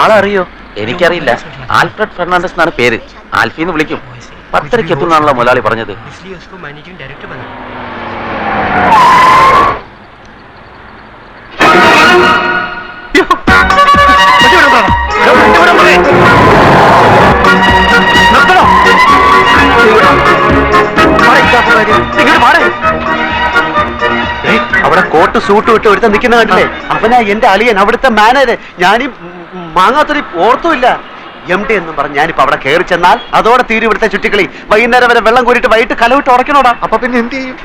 ആളറിയോ? എനിക്കറിയില്ല. Alfred Fernandez എന്നാണ് പേര്. ആൽഫിന്ന് വിളിക്കും. 10:30 എത്തുന്നാണല്ലോ മുതലാളി പറഞ്ഞത്. അവിടെ കോട്ട് സൂട്ട് വിട്ട് ഒരുത്ത നിൽക്കുന്ന കണ്ടില്ലേ? അവനാ എന്റെ അളിയൻ, അവിടുത്തെ മാനേജർ. ഞാനീ മാങ്ങാത്തൊരു ഓർത്തുമില്ല. MD എന്നും പറഞ്ഞ് ഞാനിപ്പോ അവിടെ കയറി ചെന്നാൽ അതോടെ തീരും ഇവിടുത്തെ ചുറ്റിക്കളി. വൈകുന്നേരം വരെ വെള്ളം കോരിട്ട് വൈകിട്ട് കലവിട്ട് ഉറക്കണോടാ. അപ്പൊ പിന്നെ എന്ത് ചെയ്യും?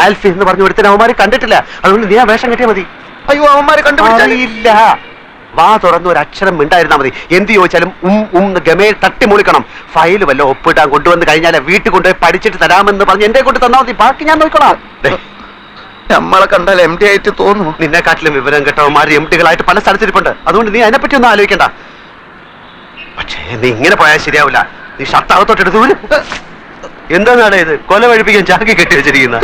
ആൽഫി എന്ന് പറഞ്ഞു ഒരുത്തിന് അവന്മാര് കണ്ടിട്ടില്ല. അതുകൊണ്ട് നീ ആ വേഷം കെട്ടിയാ മതി. അയ്യോ, അവന്മാരെ കണ്ടുപിടിച്ചില്ല. വാ തുറന്ന് ഒരു അക്ഷരം മിണ്ടായിരുന്നാ മതി. എന്ത് ചോദിച്ചാലും ഗമയെ തട്ടി മുളിക്കണം. ഫയൽ വല്ല ഒപ്പിട്ടാൻ കൊണ്ടുവന്ന് കഴിഞ്ഞാൽ വീട്ടിൽ കൊണ്ടുപോയി പഠിച്ചിട്ട് തരാമെന്ന് പറഞ്ഞ് എന്റെ കൊണ്ട് തന്നാ മതി. ബാക്കി ഞാൻ നോക്കണം. നമ്മളെ കണ്ടാൽ MD ആയിട്ട് തോന്നുന്നു. നിന്നെക്കാട്ടിലും വിവരം കേട്ടവന്മാർ MDകളായിട്ട് പല സ്ഥലത്തിരിപ്പുണ്ട്. അതുകൊണ്ട് നീ അതിനെപ്പറ്റി ഒന്നും ആലോചിക്കണ്ട. പക്ഷേ നീ ഇങ്ങനെ പോയാൽ ശരിയാവില്ല. നീ ഷർട്ട് അകത്തോട്ടെടുത്തു. എന്താണ് ഇത്? കൊല വഴിപ്പിക്കാൻ ചാക്കി കെട്ടി വെച്ചിരിക്കുന്ന.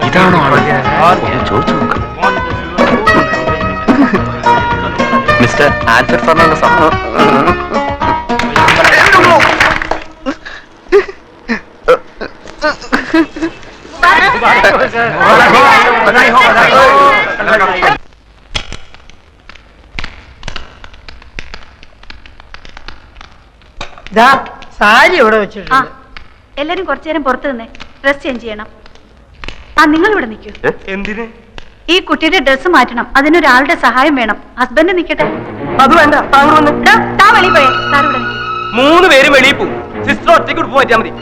ഇതാണോ ചോദിച്ചു നോക്ക്. മിസ്റ്റർ ആൽഫ്രഡ് ഫെർണാണ്ടസ് ആണോ? സാരി ഇവിടെ വെച്ചിട്ടുണ്ട്. എല്ലാരും കുറച്ചു നേരം പുറത്തു നിന്നേ. ഡ്രസ് ചേഞ്ച് ചെയ്യണം. നിങ്ങൾ ഇവിടെ നിൽക്കൂ. എന്തിന്? ഈ കുട്ടിയുടെ ഡ്രസ്സ് മാറ്റണം. അതിനൊരാളുടെ സഹായം വേണം. ഹസ്ബൻഡ് നിൽക്കട്ടെ. അത് വേണ്ട, താങ്കൾ വന്ന്. താ വെളിയിൽ പോയേ. സാർ ഇവിടെ നിൽക്കും. 3 പേരും വെളിയിൽ പോകും. സിസ്റ്റർ ഒറ്റയ്ക്ക് ഉടുപ്പ് മാറ്റിയാൽ മതി.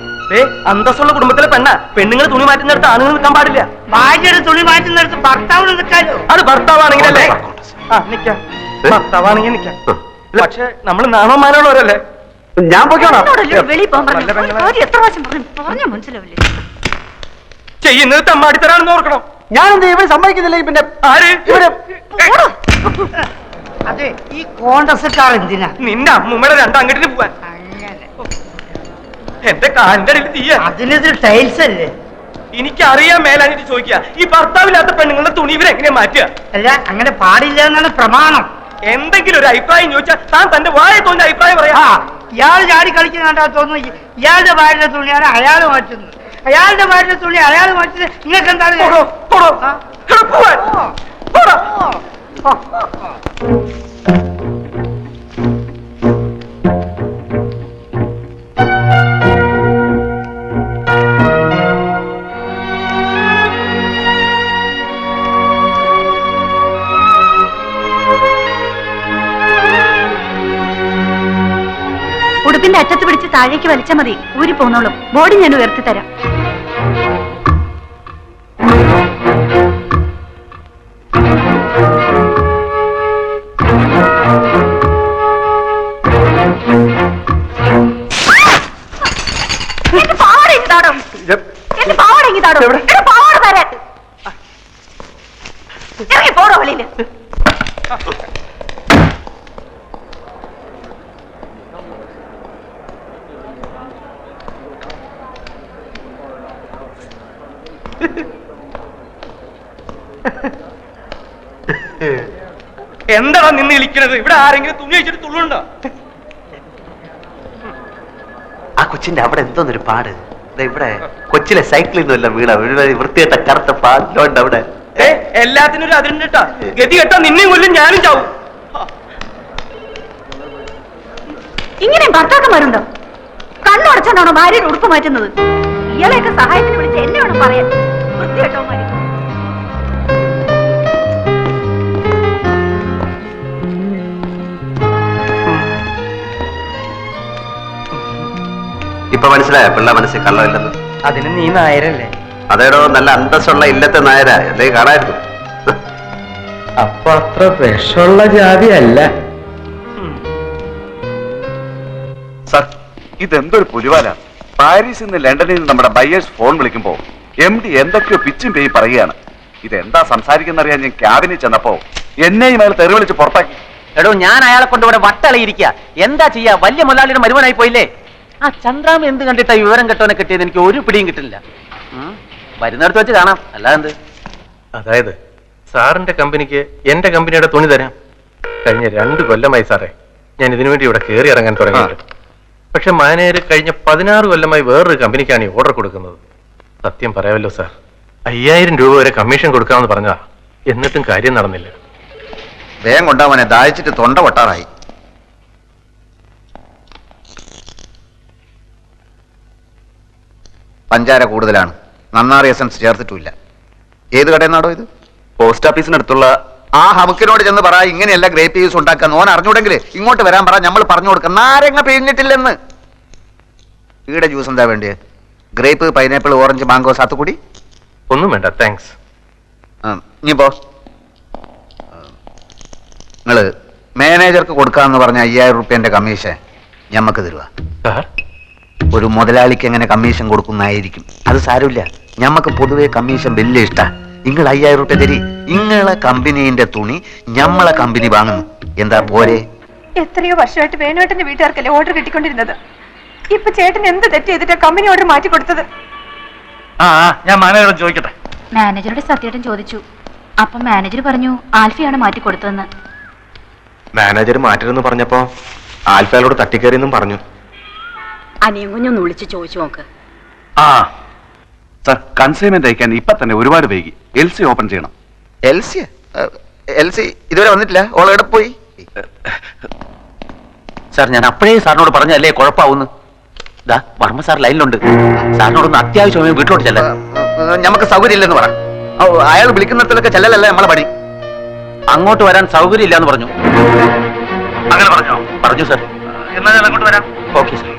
അന്തസ്സുള്ള കുടുംബത്തിലെ പെണ്ണുങ്ങൾ തുണി മാറ്റുന്നിടത്ത് ആണുങ്ങൾ നിൽക്കാൻ പാടില്ല. ഭാര്യയുടെ തുണി മാറ്റുന്നിടത്ത് ഭർത്താവിന് നിൽക്കാലോ. അത് ഭർത്താവാണെങ്കിലല്ലേ? നിക്കാം, ഭർത്താവാണെങ്കിൽ നിക്കാം. പക്ഷെ നമ്മൾ നാണോമാനുള്ളവരല്ലേ? ഞാൻ പോയിക്കോളാം. വെളിയിൽ പോകാൻ എത്ര പ്രാവശ്യം പറഞ്ഞു മനസ്സിലാവില്ലേ? ചെയ്യുന്നത് തമ്മാടിത്തരാണെന്ന് ഓർക്കണം. ഞാനെന്ത് ഇവൻ സമ്മതിക്കുന്നില്ല. പിന്നെ ആര്? അതെ, ഈ കോൺഗ്രസ്സുകാർ എന്തിനാ? നിന്റെ അമ്മൂമ്മയുടെ 2 അങ്ങോട്ടിന് പോവാൻ. എന്റെ കാലിന്റെ അടിയിൽ തീയ. അതിനത് ടൈൽസ് അല്ലേ? എനിക്കറിയാൻ മേലാഞ്ഞിട്ട് ചോദിക്കുക, ഈ ഭർത്താവില്ലാത്ത പെണ്ണുങ്ങളുടെ തുണി ഇവരെങ്ങനെയാ മാറ്റുക? അല്ല, അങ്ങനെ പാടില്ല എന്നാണ് പ്രമാണം. എന്തെങ്കിലും ഒരു അഭിപ്രായം ചോദിച്ചാൽ താൻ തന്റെ വായ തോന്നിയ അഭിപ്രായം പറയാ. ഇയാൾ ചാടി കളിക്കുന്നുണ്ടാ തോന്നുന്നു. ഇയാളുടെ ഭാര്യയുടെ തുണിയാണ് അയാൾ മാറ്റുന്നത്. അയാളുടെ ഭാര്യയുടെ തുണി അയാൾ മാറ്റുന്നത്. നിങ്ങൾക്ക് എന്താണ്? ഉടുപ്പിന്റെ അറ്റത്ത് പിടിച്ച് താഴേക്ക് വലിച്ചാൽ മതി. ഊരി പോന്നോളും. ബോഡി ഞാൻ ഉയർത്തി തരാം. പോടോ വെളിയില്. എന്താടാ നിന്ന് വിളിക്കണത്? ഇവിടെ ആരെങ്കിലും തുണി വെച്ചിട്ട് തുള്ളുണ്ടോ? ആ കൊച്ചിന്റെ അവിടെ എന്തോന്നൊരു പാട്. ഇവിടെ കൊച്ചിലെ സൈക്കിളിൽ നിന്നല്ല വീണ വൃത്തികെട്ട കറുത്ത പാലുണ്ട് അവിടെ. എല്ലാത്തിനും ഒരു അതിരുണ്ട് കേട്ടാ. ഗതി കേട്ടാ നിന്നെയും കൊല്ലും, ഞാനും ചാവും. ഇങ്ങനെയും ഭർത്താക്കന്മാരുണ്ടോ? കണ്ണുടച്ചാണോ ഭാര്യയുടെ ഉടുപ്പ് മാറ്റുന്നത്? ഇയാളെയൊക്കെ സഹായത്തിന് വിളിച്ച് എന്നെ വേണം പറയാൻ. വൃത്തികെട്ടവന്മാര്. ഇപ്പൊ മനസ്സിലായോ പിള്ള മനസ്സിൽ കള്ളമില്ലെന്ന്? അതിന് നീ നായരല്ലേ? അതേടോ, നല്ല അന്തസ്സുള്ള ഇല്ലത്തെ നായരാ. എന്തെങ്കിലും കാണായിരുന്നു? അപ്പൊ അത്ര വിഷമുള്ള ജാതി അല്ല. സർ, ഇതെന്തൊരു പുലിവാലാണ്. പാരീസിൽ നിന്ന് ലണ്ടനിൽ നിന്ന് നമ്മുടെ ബയേഴ്സ് ഫോൺ വിളിക്കുമ്പോ MD എന്തൊക്കെയോ പിച്ചും പേയും പറയുകയാണ്. ഇതെന്താ സംസാരിക്കുന്നറിയാൻ ഞാൻ ക്യാബിനിൽ ചെന്നപ്പോ എന്നെയും അയാൾ തെറി വിളിച്ച് പുറത്താക്കി. എടോ ഞാൻ അയാളെ കൊണ്ട് ഇവിടെ വട്ടളയിരിക്കുക. എന്താ ചെയ്യാ, വലിയ മുതലാളിയുടെ മരുവനായി പോയില്ലേ. ആ ചന്ദ്രാമ എന്ത് കണ്ടിട്ടാ വിവരം കെട്ടവനെ കിട്ടിയത് എനിക്ക് ഒരു പിടിയും കിട്ടില്ല. വരുന്നിടത്ത് വെച്ച് കാണാം, അല്ലാതെന്ത്. അതായത് സാറിന്റെ കമ്പനിക്ക് എന്റെ കമ്പനിയുടെ തുണി തരാം. കഴിഞ്ഞ 2 കൊല്ലമായി സാറേ ഞാൻ ഇതിനു വേണ്ടി ഇവിടെ കയറി ഇറങ്ങാൻ തുടങ്ങിയിട്ട്. പക്ഷെ മാനേജർ കഴിഞ്ഞ 16 കൊല്ലമായി വേറൊരു കമ്പനിക്കാണ് ഈ ഓർഡർ കൊടുക്കുന്നത്. സത്യം പറയാമല്ലോ സാർ, 5000 രൂപ വരെ കമ്മീഷൻ കൊടുക്കാമെന്ന് പറഞ്ഞതാ. എന്നിട്ടും കാര്യം നടന്നില്ല. വേഗം കൊണ്ടാവനെ, ദാഹിച്ചിട്ട് തൊണ്ട പൊട്ടാറായി. പഞ്ചാര കൂടുതലാണ്, നന്നാറി എസൻസ് ചേർത്തിട്ടില്ല. ഏത് കടയിൽ നാടോ ഇത്? പോസ്റ്റ് ഓഫീസിനടുത്തുള്ള ആ ഹമുക്കിനോട് ചെന്ന് പറ, ഇങ്ങനെയല്ല ഗ്രേപ്പ് ജ്യൂസ് ഉണ്ടാക്കാൻ. ഓൻ അറിഞ്ഞൂടെങ്കിൽ ഇങ്ങോട്ട് വരാൻ പറ, നമ്മൾ പറഞ്ഞു കൊടുക്കാം. നാരങ്ങ പിഴിഞ്ഞിട്ടില്ലെന്ന്. ഈടെ ജ്യൂസ് എന്താ വേണ്ടിയത്? Grape, pineapple, orange, mango, sathukudi? ഒന്നും വേണ്ട, താങ്ക്സ്. ഇനിയിപ്പോ നിങ്ങള് മാനേജർക്ക് കൊടുക്കാന്ന് പറഞ്ഞ 5000 റുപ്യന്റെ കമ്മീഷൻ ഞമ്മക്ക് തരുക. സാർ ഒരു മുതലാളിക്ക് എങ്ങനെ കമ്മീഷൻ കൊടുക്കുന്നതായിരിക്കും. അത് സാരമില്ല, ഞമ്മക്ക് പൊതുവെ കമ്മീഷൻ വലിയ ഇഷ്ടാ. നിങ്ങൾ 5000 റുപ്യ തരി. നിങ്ങളെ കമ്പനീന്റെ തുണി ഞമ്മളെ കമ്പനി വാങ്ങുന്നു. എന്താ പോരെ? എത്രയോ വർഷമായിട്ട് വേണുവേട്ടന്റെ വീട്ടുകാർക്കല്ലേ ഓർഡർ കിട്ടിക്കൊണ്ടിരുന്നത്. ഇപ്പൊ ചേട്ടൻ എന്ത് തെറ്റ് ചെയ്തിട്ടാ കമ്പനി ഓർഡർ മാറ്റി കൊടുത്തത്? ഞാൻ മാനേജറോട് ചോദിക്കട്ടെ. മാനേജറുടെ സത്യേട്ടൻ ചോദിച്ചു. അപ്പൊ മാനേജർ പറഞ്ഞു ആൽഫിയാണ് മാറ്റി കൊടുത്തതെന്ന്. മാനേജർ മാറ്റരുതെന്ന് പറഞ്ഞപ്പോ ആൽഫയോട് തട്ടിക്കയറിയെന്നും പറഞ്ഞു. അനിയും കുഞ്ഞൊന്ന് വിളിച്ച് ചോദിച്ചു നോക്ക്. സർ, കൺസൈൻമെന്റ് അയക്കാൻ ഇപ്പൊ തന്നെ ഒരുപാട് വൈകി. LC ഓപ്പൺ ചെയ്യണം. എൽസി ഇതുവരെ വന്നിട്ടില്ല. ഓളെവിടെ പോയി? സാർ, ഞാൻ അപ്പോഴേ സാറിനോട് പറഞ്ഞല്ലേ കുഴപ്പമാവുന്നു. ഇതാ വർമ്മ സാർ ലൈനിലുണ്ട്. സാറിനോടൊന്ന് അത്യാവശ്യമായി വീട്ടിലോട്ട് ചെല്ലാൻ. ഞമ്മക്ക് സൗകര്യം ഇല്ലെന്ന് പറ. അയാൾ വിളിക്കുന്നിടത്തൊക്കെ ചെല്ലലല്ലേ നമ്മളെ പണി. അങ്ങോട്ട് വരാൻ സൗകര്യം ഇല്ലാന്ന് പറഞ്ഞു. അങ്ങനെ പറഞ്ഞോ? പറഞ്ഞു സാർ. എന്നാ ഞാൻ അങ്ങോട്ട് വരാം. Okay sir.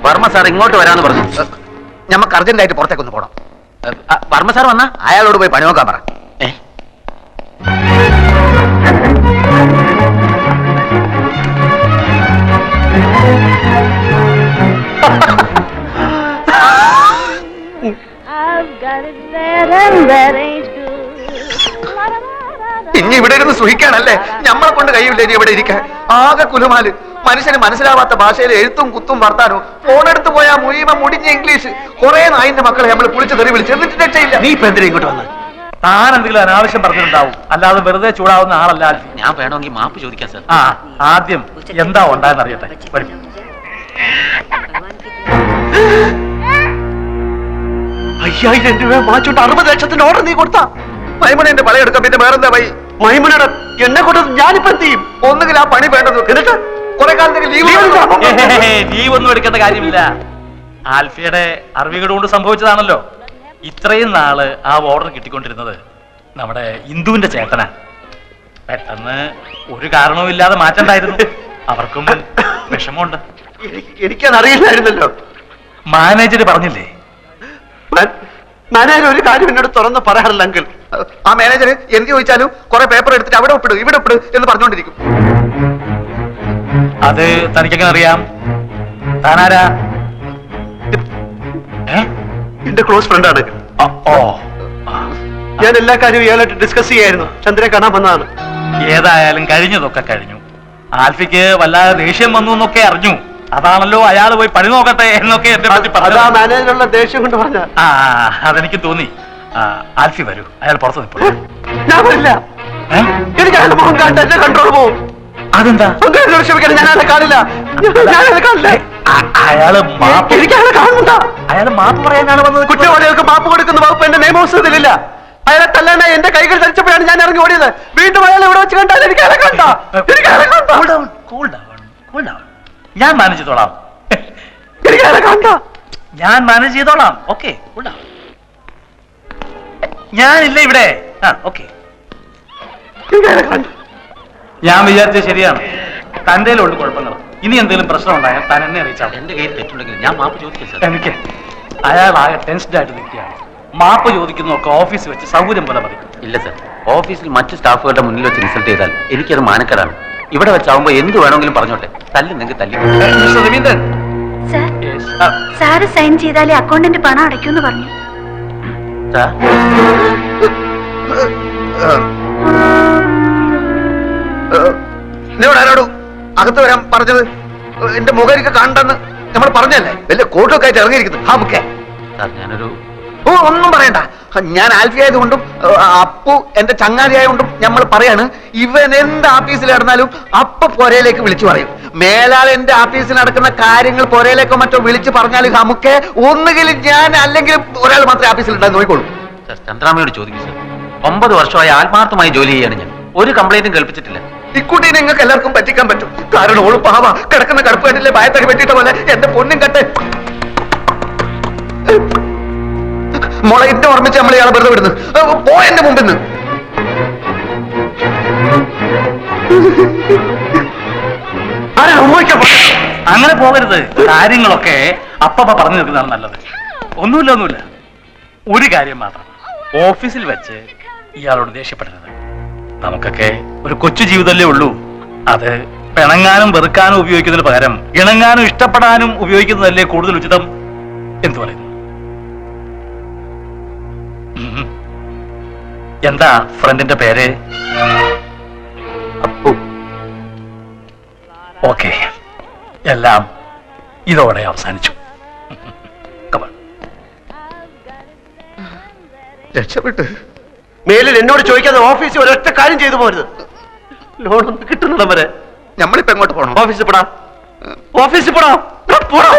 വർമ്മ സാർ ഇങ്ങോട്ട് വരാന്ന് പറഞ്ഞു. ഞമ്മക്ക് അർജന്റായിട്ട് പുറത്തേക്കൊന്ന് പോകണം. വർമ്മ സാർ വന്നാ അയാളോട് പോയി പണി നോക്കാൻ പറ. ഇനി ഇവിടെ ഇരുന്ന് സുഖിക്കാനല്ലേ? ഞമ്മളെ കൊണ്ട് കഴിയില്ല ഇനി ഇവിടെ ഇരിക്കാൻ. ആകെ കുലുമാല്. മനുഷ്യന് മനസ്സിലാവാത്ത ഭാഷയിൽ എഴുത്തും കുത്തും വർത്താനോ. ഫോണെടുത്ത് പോയാൽ മുഴുവൻ മുടിഞ്ഞ ഇംഗ്ലീഷ്. കുറെ നായിന്റെ മക്കളെ നമ്മൾ പുളിച്ച് തെറി വിളിച്ച് എന്നിട്ട് രക്ഷയില്ല. നീ ഇപ്പൊ എന്തിനാ ഇങ്ങോട്ട് വന്ന്? താൻ എന്തെങ്കിലും അനാവശ്യം പറഞ്ഞിട്ടുണ്ടാവും, അല്ലാതെ വെറുതെ ചൂടാവുന്ന ആളല്ല ആൽഫി. ഞാൻ വേണമെങ്കിൽ മാപ്പ് ചോദിക്കാം സാർ. ആദ്യം എന്താ ഉണ്ടായെന്ന് അറിയട്ടെ. വരും. 5000 രൂപ വാങ്ങിച്ചോണ്ട് 60 ലക്ഷത്തിന്റെ ഓർഡർ നീ കൊടുത്താ? മൈമുനെ പളയെടുക്കാം. പിന്നെ വേറെന്താ വൈ? മൈമുനയുടെ എന്നെ കൊണ്ട് ഞാനിപ്പോ എന്ത് ചെയ്യും? ഒന്നുകിൽ ആ പണി വേണ്ടത്, എന്നിട്ട് കുറെ കാലത്തേക്ക് ലീവ് ലീവ് ഒന്നും എടുക്കേണ്ട കാര്യമില്ല. ആൽഫിയുടെ അറിവുകൾ കൊണ്ട് സംഭവിച്ചതാണല്ലോ. ഇത്രയും നാള് ആ ഓർഡർ കിട്ടിക്കൊണ്ടിരുന്നത് നമ്മുടെ ഇന്ദുവിന്റെ ചേട്ടനാ. പെട്ടെന്ന് ഒരു കാരണവും ഇല്ലാതെ മാറ്റണ്ടായിരുന്നു. അവർക്കും വിഷമമുണ്ട്. എനിക്കതറിയില്ലായിരുന്നല്ലോ. മാനേജർ പറഞ്ഞില്ലേ? മാനേജർ ഒരു കാര്യം എന്നോട് തുറന്ന് പറയാറില്ല അങ്കിൾ. ആ മാനേജർ എന്ത് ചോദിച്ചാലും കുറെ പേപ്പർ എടുത്തിട്ട് അവിടെ ഒപ്പിടും ഇവിടെ ഒപ്പിടും എന്ന് പറഞ്ഞുകൊണ്ടിരിക്കും. അത് തനിക്കെങ്ങനെ അറിയാം? താനാരാ? എന്റെ ക്ലോസ് ഫ്രണ്ടാണ്. ഞാൻ എല്ലാ കാര്യവും ഇയാളായിട്ട് ഡിസ്കസ് ചെയ്യായിരുന്നു. ചന്ദ്രനെ കാണാൻ വന്നതാണ്. ഏതായാലും കഴിഞ്ഞതൊക്കെ കഴിഞ്ഞു. ആൽഫിക്ക് വല്ലാതെ ദേഷ്യം വന്നു എന്നൊക്കെ അറിഞ്ഞു. അതാണല്ലോ അയാൾ പോയി പണി നോക്കട്ടെ എന്നൊക്കെ എന്നെ പറ്റി പറഞ്ഞു. മാനേജറുള്ള ദേഷ്യം കൊണ്ട് പറഞ്ഞ. അതെനിക്ക് തോന്നി. ആൽഫി വരൂ, അയാൾ പുറത്ത് നിൽപ്പുള്ളൂ. ഞാൻ വരില്ല. എനിക്ക് അയാളുടെ മുഖം കണ്ട് എന്റെ കൺട്രോൾ പോകും. അതെന്താ? ക്ഷമിക്കണം, ഞാൻ അയാളെ കാണില്ല. അയാള് എനിക്ക് അയാളെ കാണുന്നുണ്ടാ. അയാള് മാപ്പ് പറയാനാണ് വന്നത്. കുറ്റവാളികൾക്ക് മാപ്പ് കൊടുക്കുന്ന വകുപ്പ് എന്റെ നിയമപുസ്തകത്തിലില്ല. അയാളെ തല്ലാൻ എന്റെ കൈകൾ ധരിച്ചപ്പോഴാണ് ഞാൻ ഇറങ്ങി ഓടിയത്. വീണ്ടും അയാൾ ഇവിടെ വെച്ച് കണ്ടാൽ എനിക്ക് അയാളെ കണ്ട. ഞാൻ മാനേജ് ചെയ്തോളാം. എനിക്ക് അയാളെ കണ്ട. ഞാൻ മാനേജ് ചെയ്തോളാം. ഓക്കെ, ഞാനില്ല ഇവിടെ. ഓക്കെ, ഞാൻ വിചാരിച്ചത് ശരിയാണ്. തന്റെ ഉണ്ട് കുഴപ്പങ്ങൾ. ഇനി എന്തെങ്കിലും പ്രശ്നം ഉണ്ടായാൽ താൻ എന്നെ അറിയിച്ചാൽ. എന്റെ കയ്യിൽ തെറ്റുണ്ടെങ്കിൽ ഞാൻ മാപ്പ് ചോദിക്കാം സാർ. എനിക്ക് അയാൾ ആകെ ടെൻസ്ഡ് ആയിട്ട് നിൽക്കുകയാണ്. മാപ്പ് ചോദിക്കുന്നതൊക്കെ ഓഫീസിൽ വെച്ച് സൗകര്യം പോലെ മതി. ഇല്ല സാർ, ഓഫീസിൽ മറ്റു സ്റ്റാഫുകളുടെ മുന്നിൽ വെച്ച് ഇൻസൾട്ട് ചെയ്താൽ എനിക്കത് മാനക്കേടാണ്. ഇവിടെ വെച്ചാവുമ്പോ എന്ത് വേണമെങ്കിലും പറഞ്ഞോട്ടെ. തല്ലുന്നെങ്കിൽ തല്ലി. മിസ്റ്റർ രവീന്ദ്രൻ, സാറ് സൈൻ ചെയ്താലേ അക്കൗണ്ടിന്റെ പണം അടയ്ക്കൂന്ന് പറഞ്ഞു. സാർ എന്നോട് ആരോടും അകത്ത് വരാൻ പറഞ്ഞത്? എന്റെ മുഖരിക്ക് കണ്ടെന്ന് നമ്മൾ പറഞ്ഞല്ലേ? വലിയ കോട്ടൊക്കെ ആയിട്ട് ഇറങ്ങിയിരിക്കുന്നു. നമുക്ക് സാർ ഞാനൊരു ഒന്നും പറയണ്ട. ഞാൻ ആൽഫി ആയതുകൊണ്ടും അപ്പു എന്റെ ചങ്ങാതി ആയതുകൊണ്ടും നമ്മൾ പറയാണ്, ഇവൻ എന്ത് ആഫീസിൽ നടന്നാലും അപ്പ പൊരയിലേക്ക് വിളിച്ചു പറയും. മേലാൾ എന്റെ ആഫീസിൽ നടക്കുന്ന കാര്യങ്ങൾ പൊരയിലേക്കോ മറ്റോ വിളിച്ചു പറഞ്ഞാൽ നമുക്ക് ഒന്നുകിൽ ഞാൻ അല്ലെങ്കിൽ ഒരാൾ മാത്രമേ ആഫീസിൽ ഉണ്ടായി നോക്കിക്കോളൂ. സാർ ചന്ദ്രാമയോട് ചോദിക്കും സാർ. 9 വർഷമായി ആത്മാർത്ഥമായി ജോലി ചെയ്യാണ് ഞാൻ. ഒരു കംപ്ലൈന്റും കേൾപ്പിച്ചിട്ടില്ല. ഇക്കുട്ടിനെ നിങ്ങൾക്ക് എല്ലാവർക്കും പറ്റിക്കാൻ പറ്റും. കാരണം ഓള് പാവ കിടക്കുന്ന കടുപ്പ് കണ്ടില്ലേ, ഭയത്തൊക്കെ പറ്റിയിട്ട പോലെ. എന്റെ പൊന്നും കട്ടെ മോളെ എന്നെ ഓർമ്മിച്ച് നമ്മൾ ഇയാളെ വെറുതെ വിടുന്നു. പോ എന്റെ മുമ്പിൽ നിന്ന്. അങ്ങനെ പോകരുത്. കാര്യങ്ങളൊക്കെ അപ്പ പറഞ്ഞു നിൽക്കുന്നതാണ് നല്ലത്. ഒന്നുമില്ല. ഒരു കാര്യം മാത്രം, ഓഫീസിൽ വെച്ച് ഇയാളോട് ദേഷ്യപ്പെടരുത്. നമുക്കൊക്കെ ഒരു കൊച്ചു ജീവിതമല്ലേ ഉള്ളൂ. അത് പിണങ്ങാനും വെറുക്കാനും ഉപയോഗിക്കുന്നതിന് പകരം ഇണങ്ങാനും ഇഷ്ടപ്പെടാനും ഉപയോഗിക്കുന്നതല്ലേ കൂടുതൽ ഉചിതം. എന്തു പറയുന്നു? എന്താ ഫ്രണ്ടിന്റെ പേര്? അപ്പു. ഓക്കെ, എല്ലാം ഇതോടെ അവസാനിച്ചു. രക്ഷപ്പെട്ട് മേലിൽ എന്നോട് ചോദിക്കാതെ ഓഫീസിൽ ഒരൊറ്റ കാര്യം ചെയ്തു പോരുത്. ലോണൊന്നും കിട്ടുന്നിടം വരെ നമ്മളിപ്പോ എങ്ങോട്ട് പോകണം? ഓഫീസിൽ പോടാ. ഓഫീസിൽ പോടാ. പോടാ.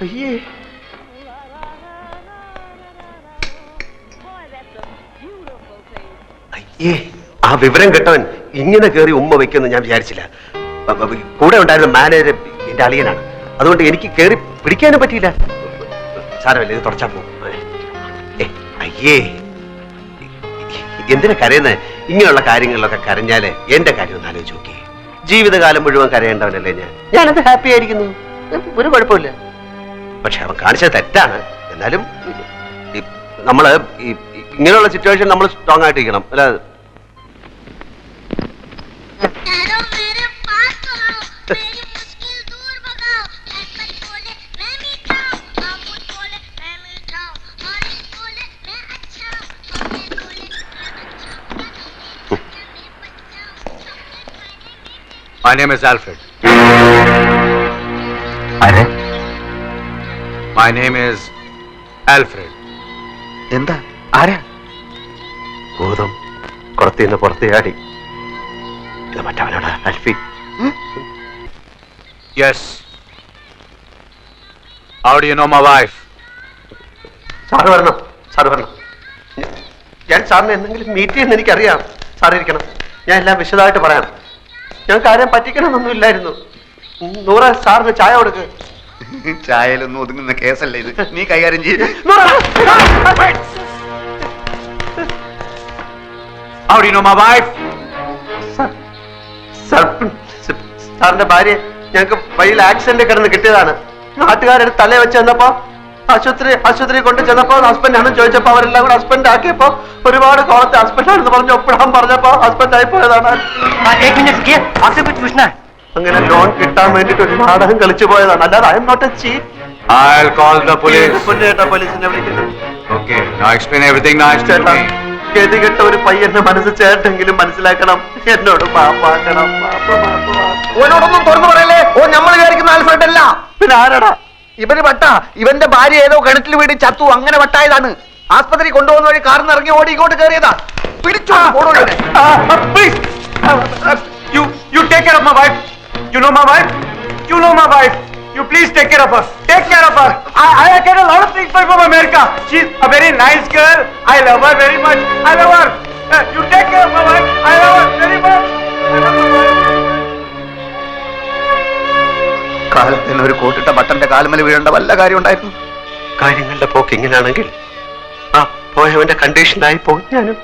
അയ്യേ, അയ്യേ, ആ വിവരം കേട്ടവൻ ഇങ്ങനെ കയറി ഉമ്മ വെക്കുമെന്ന് ഞാൻ വിചാരിച്ചില്ല. കൂടെ ഉണ്ടായിരുന്ന മാനേജർ എന്റെ അളിയനാണ്. അതുകൊണ്ട് എനിക്ക് കയറി പിടിക്കാനും പറ്റിയില്ല. സാരമല്ല, ഇത് തുടച്ചാ പോകും. അയ്യേ, എന്തിനാ കരയുന്നത്? ഇങ്ങനെയുള്ള കാര്യങ്ങളിലൊക്കെ കരഞ്ഞാല് എന്റെ കാര്യം ഒന്ന് ആലോചിച്ച് നോക്കി. ജീവിതകാലം മുഴുവൻ കരയേണ്ടവനല്ലേ ഞാനത് ഹാപ്പി ആയിരിക്കുന്നു. ഒരു കുഴപ്പമില്ല. പക്ഷെ അവൻ കാണിച്ചത് തെറ്റാണ്. എന്നാലും നമ്മള് ഇങ്ങനെയുള്ള സിറ്റുവേഷൻ നമ്മൾ സ്ട്രോങ് ആയിട്ടിരിക്കണം. അല്ലാതെ My name is Alfred. My name is Alfred. എന്താ? ആരാ? ഭൂതം കുളത്തിന്ന് പുറത്തേയാടി. ഇത് മറ്റവനാണ് അൽഫി. Yes. How do you know my wife? Sir വരണം. ഞാൻ സാറിനെ എന്തെങ്കിലും മീറ്റ് ചെയ്യുന്ന എനിക്കറിയാം. സാറ് ഇരിക്കണം. ഞാൻ എല്ലാം വിശദമായിട്ട് പറയാം. ഞങ്ങൾക്ക് ആരെയും പറ്റിക്കണമെന്നൊന്നും ഇല്ലായിരുന്നു. നൂറ, സാറിന് ചായ കൊടുക്ക്. ചായയിലൊന്നും ഒതുങ്ങുന്ന കേസല്ലേ ഇത്. നീ കൈകാര്യം ചെയ്ത്. How do you know my wife? സാറിന്റെ ഭാര്യ ഞങ്ങൾക്ക് വഴിയിൽ ആക്സിഡന്റ് കിടന്ന് കിട്ടിയതാണ്. നാട്ടുകാരെടുത്ത് തലേ വെച്ച് ചെന്നപ്പോ ആശുപത്രി കൊണ്ട് ചെന്നപ്പോ ഹസ്ബൻഡ് ആണെന്ന് ചോദിച്ചപ്പോ അവരെല്ലാം കൂടെ ഹസ്ബൻഡ് ആക്കിയപ്പോ ഒരുപാട് കോളത്തെ ഹസ്ബൻഡ് ആണെന്ന് പറഞ്ഞു ഒപ്പിടാൻ പറഞ്ഞപ്പോ ഹസ്ബൻഡ് ആയി പോയതാണ്. അങ്ങനെ ലോൺ കിട്ടാൻ വേണ്ടിട്ട് ഒരു നാടകം കളിച്ചു പോയതാണ്. അല്ലാതെ I'm not a chief. I'll call the police. പോലീസിനെ വിളിക്കുന്നു. Okay, now explain everything nice to me. ഗതികെട്ട ഒരു പയ്യന്റെ മനസ്സ് ചേട്ടെങ്കിലും മനസ്സിലാക്കണം. എന്നോട് മാപ്പാക്കണം. ഓനോടൊന്നും തുറന്നു പറയല്ലേ. ഓ നമ്മൾ വിചാരിക്കുന്ന ആൽഫ്രഡ് അല്ല. പിന്നെ ആരാടാ? ഇവന് വട്ട. ഇവന്റെ ഭാര്യ ഏതോ കിണറ്റിൽ വീട് ചത്തു. അങ്ങനെ വട്ടായതാണ്. ആസ്പത്രി കൊണ്ടുപോകുന്ന വഴി കാറിന് ഇറങ്ങി ഓടി ഇങ്ങോട്ട് കയറിയതാ. പിടിച്ചോ. You take care of my wife. You know my wife. You know my wife. You please take care of her. Take care of her. I get a lot of things from America. She's a very nice girl. I love her very much. I love her. You take care of my wife. I love her very much. I love her. കാലത്തിന് ഒരു കോട്ടിട്ട ബട്ടന്റെ കാലുമല വീഴേണ്ട വല്ല കാര്യം ഉണ്ടായിരുന്നു. കാര്യങ്ങളുടെ പോക്ക് ഇങ്ങനെയാണെങ്കിൽ ആ പോയവന്റെ കണ്ടീഷനായി പോകും ഞാനും.